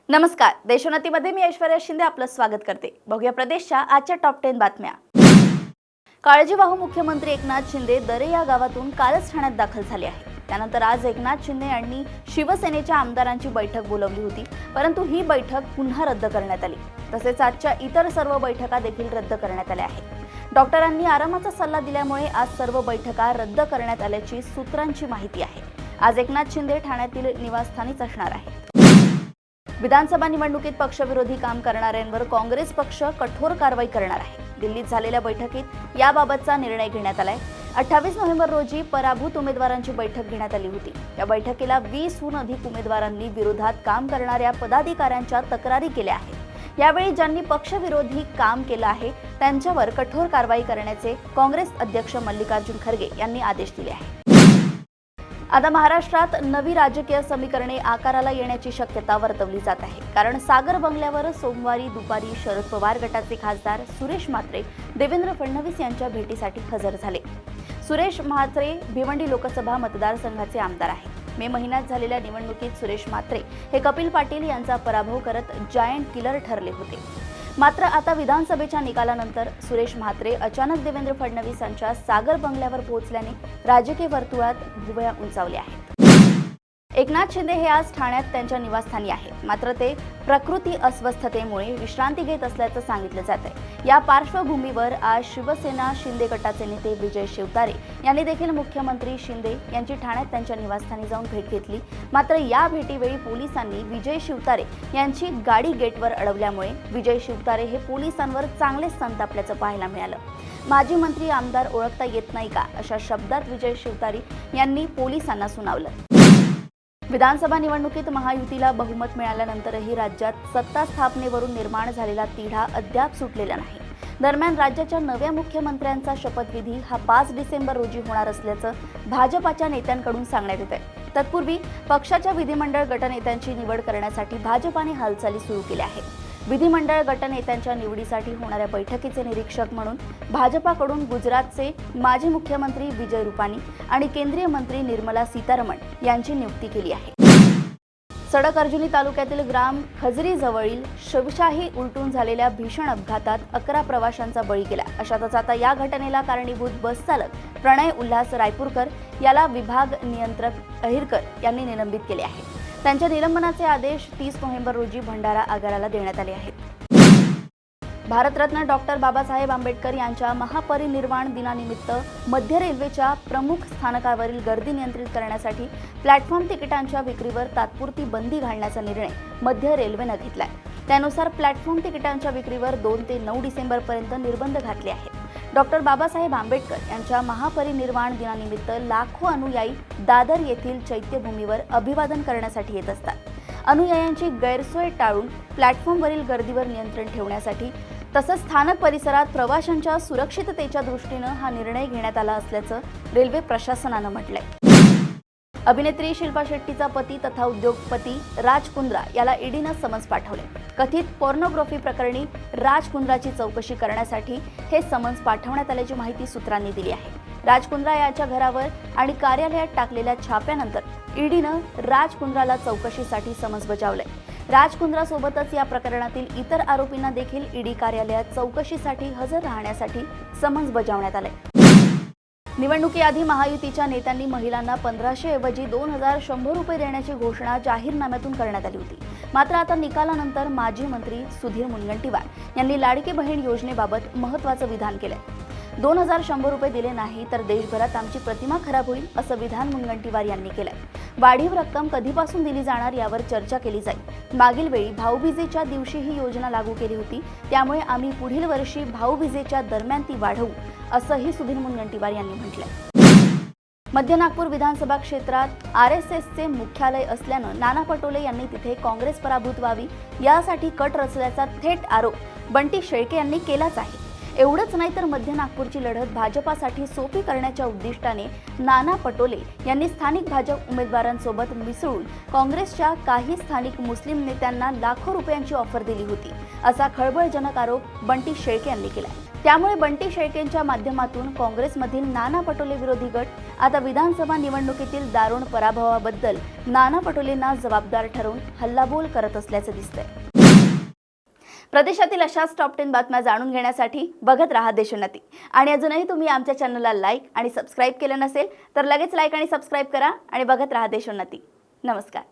नमस्कार, देशोन्नतीमध्ये मी ऐश्वर्या शिंदे आपलं स्वागत करते। बघूया प्रदेशच्या आजच्या टॉप 10 बातम्या। काळजीवाहू मुख्यमंत्री एकनाथ शिंदे दरे या गावातून कालच ठाण्यात दाखल झाले आहे। त्यानंतर आज एकनाथ शिंदे यांनी शिवसेनेच्या आमदारांची बैठक बोलावली होती, परंतु ही बैठक पुन्हा रद्द करण्यात आली। तसेच आजच्या इतर सर्व बैठका देखील रद्द करण्यात आल्या आहेत। डॉक्टरांनी आरामाचा सल्ला दिल्यामुळे आज सर्व बैठका रद्द करण्यात आल्याची सूत्रांची माहिती आहे। आज एकनाथ शिंदे ठाण्यातील निवासस्थानीच असणार आहे। विधानसभा निवडणुकीत पक्षविरोधी काम करणाऱ्यांवर काँग्रेस पक्ष कठोर कारवाई करणार आहे। दिल्लीत झालेल्या बैठकीत याबाबतचा निर्णय घेण्यात आलाय। 28 नोव्हेंबर रोजी पराभूत उमेदवारांची बैठक घेण्यात आली होती। या बैठकीला 20हून अधिक उमेदवारांनी विरोधात काम करणाऱ्या पदाधिकाऱ्यांच्या तक्रारी केल्या आहेत। यावेळी ज्यांनी पक्षविरोधी काम केलं आहे त्यांच्यावर कठोर कारवाई करण्याचे काँग्रेस अध्यक्ष मल्लिकार्जुन खरगे यांनी आदेश दिले आहेत। आता महाराष्ट्रात नवी राजकीय समीकरणे आकाराला येण्याची शक्यता वर्तवली जात आहे, कारण सागर बंगल्यावर सोमवारी दुपारी शरद पवार गटाचे खासदार सुरेश म्हात्रे देवेंद्र फडणवीस यांच्या भेटीसाठी हजर झाले। सुरेश म्हात्रे भिवंडी लोकसभा मतदारसंघाचे आमदार आहेत। मे महिन्यात झालेल्या निवडणुकीत सुरेश म्हात्रे हे कपिल पाटील यांचा पराभव करत जायंट किलर ठरले होते। मात्र आता विधानसभेच्या निकालानंतर सुरेश म्हात्रे अचानक देवेंद्र फडणवीस यांच्या सागर बंगल्यावर पोहोचल्याने राजकीय वर्तुळात भुवया उंचावल्या आहेत। एकनाथ शिंदे हे आज ठाण्यात त्यांच्या निवासस्थानी आहेत, मात्र ते प्रकृती अस्वस्थतेमुळे विश्रांती घेत असल्याचं सांगितलं जात आहे। या पार्श्वभूमीवर आज शिवसेना शिंदे गटाचे नेते विजय शिवतारे यांनी देखील मुख्यमंत्री शिंदे यांची ठाण्यात त्यांच्या निवासस्थानी जाऊन भेट घेतली। मात्र या भेटीवेळी पोलिसांनी विजय शिवतारे यांची गाडी गेटवर अडवल्यामुळे विजय शिवतारे हे पोलिसांवर चांगलेच संतापल्याचं पाहायला मिळालं। माजी मंत्री आमदार ओळखता येत नाही का अशा शब्दात विजय शिवतारे यांनी पोलिसांना सुनावलं। विधानसभा निवडणुकीत महायुतीला बहुमत मिळाल्यानंतरही राज्यात सत्ता स्थापनेवरून निर्माण झालेला तिढा अद्याप सुटलेला नाही। दरम्यान राज्याच्या नव्या मुख्यमंत्र्यांचा शपथविधी हा 5 डिसेंबर रोजी होणार असल्याचं भाजपाच्या नेत्यांकडून सांगण्यात येत आहे। तत्पूर्वी पक्षाच्या विधिमंडळ गटनेत्यांची निवड करण्यासाठी भाजपाने हालचाली सुरू केल्या आहेत। विधिमंडळ गटनेत्यांच्या निवडीसाठी होणाऱ्या बैठकीचे निरीक्षक म्हणून भाजपाकडून गुजरातचे माजी मुख्यमंत्री विजय रुपानी आणि केंद्रीय मंत्री निर्मला सीतारमण यांची नियुक्ती केली आहे। सडक अर्जुनी तालुक्यातील ग्राम खजरीजवळील शिवशाही उलटून झालेल्या भीषण अपघातात 11 प्रवाशांचा बळी गेला। अशातच आता या घटनेला कारणीभूत बस चालक प्रणय उल्हास रायपूरकर याला विभाग नियंत्रक अहिरकर यांनी निलंबित केले आहे। त्यांच्या निलंबनाचे आदेश 30 नोव्हेंबर रोजी भंडारा आगाराला देण्यात आले आहेत। भारतरत्न डॉक्टर बाबासाहेब आंबेडकर यांच्या महापरिनिर्वाण दिनानिमित्त मध्य रेल्वेच्या प्रमुख स्थानकावरील गर्दी नियंत्रित करण्यासाठी प्लॅटफॉर्म तिकिटांच्या विक्रीवर तात्पुरती बंदी घालण्याचा निर्णय मध्य रेल्वेने घेतलाय। त्यानुसार प्लॅटफॉर्म तिकिटांच्या विक्रीवर 2 ते 9 डिसेंबरपर्यंत निर्बंध घातले आहेत। डॉक्टर बाबासाहेब आंबेडकर यांच्या महापरिनिर्वाण दिनानिमित्त लाखो अनुयायी दादर येथील चैत्यभूमीवर अभिवादन करण्यासाठी येत असतात। अनुयायांची गैरसोय टाळून प्लॅटफॉर्मवरील गर्दीवर नियंत्रण ठेवण्यासाठी तसंच स्थानक परिसरात प्रवाशांच्या सुरक्षिततेच्या दृष्टीने हा निर्णय घेण्यात आला असल्याचं रेल्वे प्रशासनानं म्हटलंय। अभिनेत्री शिल्पा शेट्टीचा पती तथा उद्योगपती राज कुंद्रा याला ईडीनं समन्स पाठवले। कथित पोर्नोग्राफी प्रकरणी राज कुंद्राची चौकशी करण्यासाठी हे समन्स पाठवण्यात आल्याची माहिती सूत्रांनी दिली आहे। राज कुंद्रा याच्या घरावर आणि कार्यालयात टाकलेल्या छाप्यानंतर ईडीनं राज कुंद्राला चौकशीसाठी समन्स बजावले। राज कुंद्रासोबतच या प्रकरणातील इतर आरोपींना देखील ईडी कार्यालयात चौकशीसाठी हजर राहण्यासाठी समन्स बजावण्यात आले। निवडणुकीआधी महायुतीच्या नेत्यांनी महिलांना 1500 ऐवजी 2100 रुपये देण्याची घोषणा जाहीरनाम्यातून करण्यात आली होती। मात्र आता निकालानंतर माजी मंत्री सुधीर मुनगंटीवार यांनी लाडकी बहीण योजनेबाबत महत्त्वाचं विधान केलंय। 2100 रुपये दिले नाही तर देशभरात आमची प्रतिमा खराब होईल असं विधान मुनगंटीवार यांनी केलंय। वाढीव रक्कम कधीपासून दिली जाणार यावर चर्चा केली जाईल। मागील वेळी भाऊबीजेच्या दिवशी ही योजना लागू केली होती, त्यामुळे आम्ही पुढील वर्षी भाऊबीजेच्या दरम्यान ती वाढवू असंही सुधीर मुनगंटीवार यांनी म्हटलंय। मध्य नागपूर विधानसभा क्षेत्रात आरएसएसचे मुख्यालय असल्यानं नाना पटोले यांनी तिथे काँग्रेस पराभूत व्हावी यासाठी कट रचल्याचा थेट आरोप बंटी शेळके यांनी केलाच आहे। एवढंच नाही तर मध्य नागपूरची लढत भाजपासाठी सोपी करण्याच्या उद्दिष्टाने नाना पटोले यांनी स्थानिक भाजप उमेदवारांसोबत मिसळून काँग्रेसच्या काही स्थानिक मुस्लिम नेत्यांना लाखो रुपयांची ऑफर दिली होती असा खळबळजनक आरोप बंटी शेळके यांनी केला। त्यामुळे बंटी शेळकेंच्या माध्यमातून काँग्रेसमधील नाना पटोले विरोधी गट आता विधानसभा निवडणुकीतील दारुण पराभवाबद्दल नाना पटोलेंना जबाबदार ठरवून हल्लाबोल करत असल्याचे दिसतंय। प्रदेशातील अशाच टॉप 10 बातम्या जाणून घेण्यासाठी बघत राहा देशोन्नती। आणि अजूनही तुम्ही आमच्या चॅनलला लाईक आणि सबस्क्राईब केलं नसेल तर लगेच लाईक आणि सबस्क्राईब करा आणि बघत राहा देशोन्नती। नमस्कार।